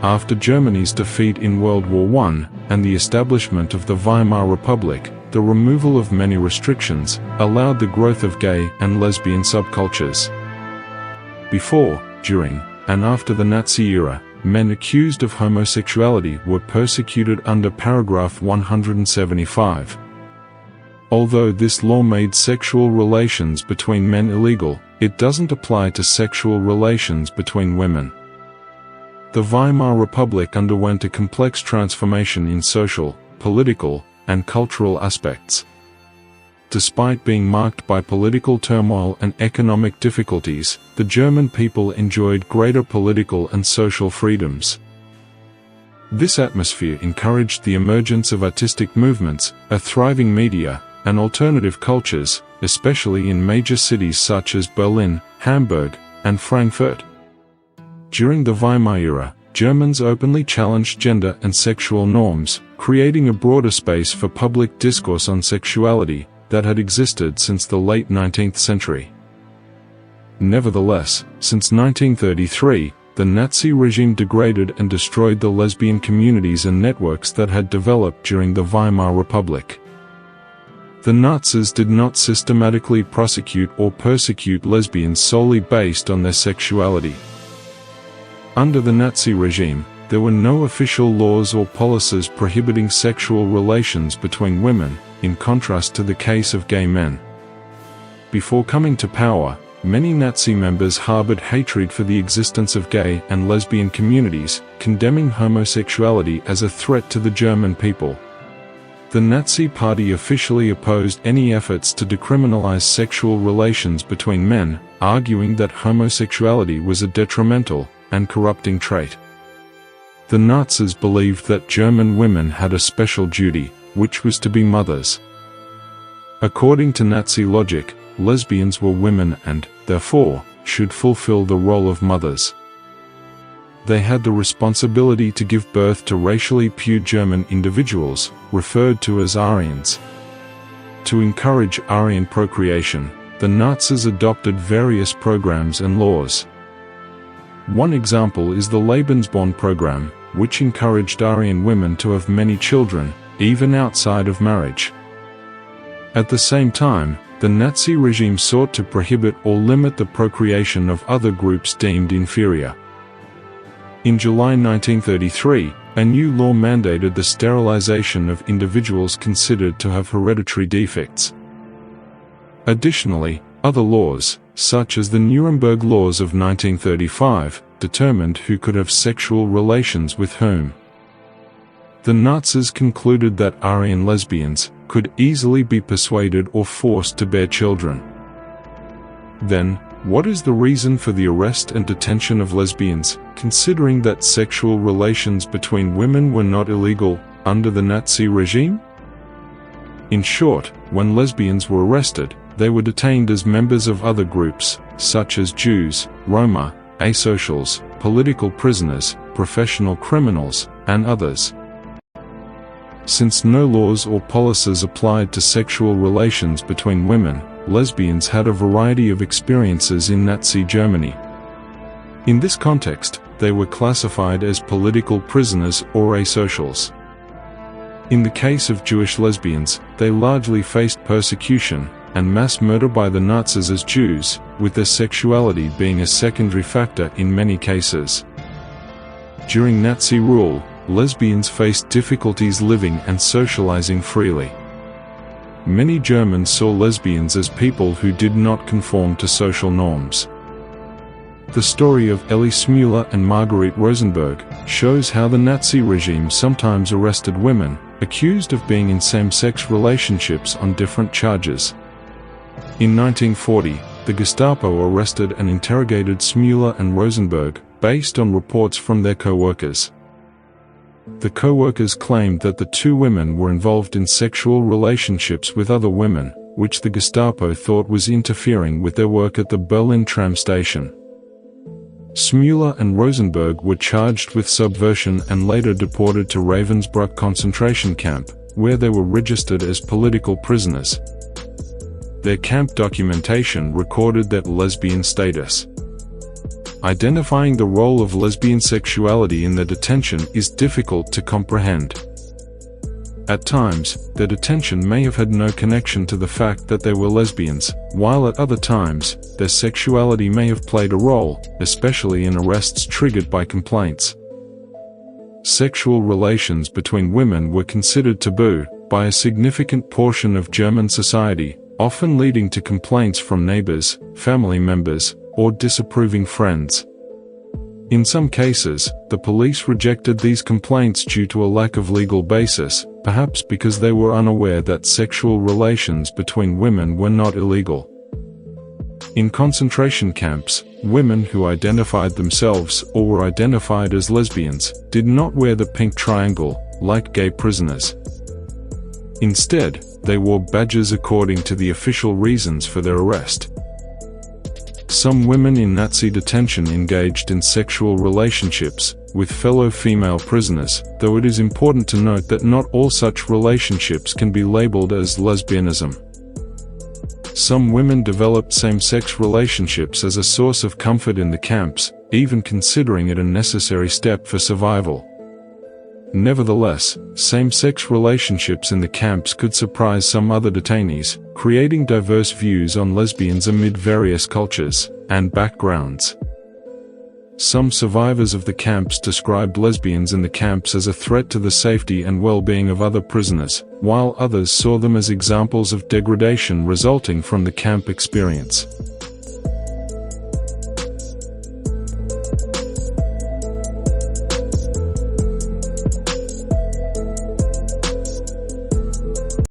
after Germany's defeat in World War I and the establishment of the Weimar Republic, the removal of many restrictions allowed the growth of gay and lesbian subcultures. Before, during, and after the Nazi era, men accused of homosexuality were persecuted under paragraph 175. Although this law made sexual relations between men illegal, it doesn't apply to sexual relations between women. The Weimar Republic underwent a complex transformation in social, political, and cultural aspects. Despite being marked by political turmoil and economic difficulties, the German people enjoyed greater political and social freedoms. This atmosphere encouraged the emergence of artistic movements, a thriving media, and alternative cultures, especially in major cities such as Berlin, Hamburg, and Frankfurt. During the Weimar era, Germans openly challenged gender and sexual norms, creating a broader space for public discourse on sexuality that had existed since the late 19th century. Nevertheless, since 1933, the Nazi regime degraded and destroyed the lesbian communities and networks that had developed during the Weimar Republic. The Nazis did not systematically prosecute or persecute lesbians solely based on their sexuality. Under the Nazi regime, there were no official laws or policies prohibiting sexual relations between women, in contrast to the case of gay men. Before coming to power, many Nazi members harbored hatred for the existence of gay and lesbian communities, condemning homosexuality as a threat to the German people. The Nazi Party officially opposed any efforts to decriminalize sexual relations between men, arguing that homosexuality was a detrimental and corrupting trait. The Nazis believed that German women had a special duty, which was to be mothers. According to Nazi logic, lesbians were women and, therefore, should fulfill the role of mothers. They had the responsibility to give birth to racially pure German individuals, referred to as Aryans. To encourage Aryan procreation, the Nazis adopted various programs and laws. One example is the Lebensborn program, which encouraged Aryan women to have many children, even outside of marriage. At the same time, the Nazi regime sought to prohibit or limit the procreation of other groups deemed inferior. In July 1933, a new law mandated the sterilization of individuals considered to have hereditary defects. Additionally, other laws, such as the Nuremberg Laws of 1935, determined who could have sexual relations with whom. The Nazis concluded that Aryan lesbians could easily be persuaded or forced to bear children. Then, what is the reason for the arrest and detention of lesbians, considering that sexual relations between women were not illegal under the Nazi regime? In short, when lesbians were arrested, they were detained as members of other groups, such as Jews, Roma, asocials, political prisoners, professional criminals, and others. Since no laws or policies applied to sexual relations between women, lesbians had a variety of experiences in Nazi Germany. In this context, they were classified as political prisoners or asocials. In the case of Jewish lesbians, they largely faced persecution and mass murder by the Nazis as Jews, with their sexuality being a secondary factor in many cases. During Nazi rule, lesbians faced difficulties living and socializing freely. Many Germans saw lesbians as people who did not conform to social norms. The story of Ellie Smuller and Marguerite Rosenberg shows how the Nazi regime sometimes arrested women accused of being in same-sex relationships on different charges. In 1940, the Gestapo arrested and interrogated Smuller and Rosenberg based on reports from their co-workers. The co-workers claimed that the two women were involved in sexual relationships with other women, which the Gestapo thought was interfering with their work at the Berlin tram station. Smuller and Rosenberg were charged with subversion and later deported to Ravensbrück concentration camp, where they were registered as political prisoners. Their camp documentation recorded their lesbian status. identifying the role of lesbian sexuality in their detention is difficult to comprehend. At times, their detention may have had no connection to the fact that they were lesbians, while at other times, their sexuality may have played a role, especially in arrests triggered by complaints. Sexual relations between women were considered taboo by a significant portion of German society, often leading to complaints from neighbors, family members, or disapproving friends. In some cases, the police rejected these complaints due to a lack of legal basis, perhaps because they were unaware that sexual relations between women were not illegal. In concentration camps, women who identified themselves or were identified as lesbians did not wear the pink triangle, like gay prisoners. Instead, they wore badges according to the official reasons for their arrest. Some women in Nazi detention engaged in sexual relationships with fellow female prisoners, though it is important to note that not all such relationships can be labeled as lesbianism. Some women developed same-sex relationships as a source of comfort in the camps, even considering it a necessary step for survival. Nevertheless, same-sex relationships in the camps could surprise some other detainees, creating diverse views on lesbians amid various cultures and backgrounds. Some survivors of the camps described lesbians in the camps as a threat to the safety and well-being of other prisoners, while others saw them as examples of degradation resulting from the camp experience.